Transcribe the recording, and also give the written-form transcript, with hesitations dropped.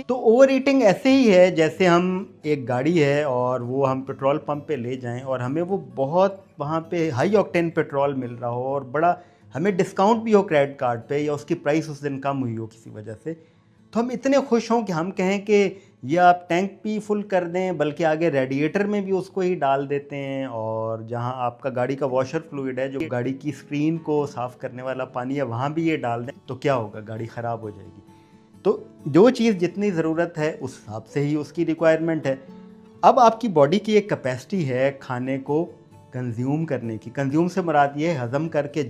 तो over eating ऐसे ही है जैसे हम एक गाड़ी है और वो हम पेट्रोल पंप पे ले जाएं और हमें वो बहुत वहाँ पे हाई ऑक्टेन पेट्रोल मिल रहा हो और बड़ा हमें डिस्काउंट भी हो क्रेडिट कार्ड पे या उसकी प्राइस उस दिन कम हुई हो किसी वजह से, तो हम इतने खुश हों कि हम कहें कि ये आप टैंक भी फुल कर दें, बल्कि आगे रेडिएटर में भी उसको ही डाल देते हैं, और जहां आपका गाड़ी का वॉशर फ्लूइड है, जो गाड़ी की स्क्रीन को साफ़ करने वाला पानी है, वहां भी ये डाल दें, तो क्या होगा, गाड़ी ख़राब हो जाएगी। तो जो चीज़ जितनी ज़रूरत है उस हिसाब से ही उसकी रिक्वायरमेंट है। अब आपकी बॉडी की एक कैपेसिटी है खाने को कंज्यूम करने की। कंज्यूम से मुराद ये है हज़म करके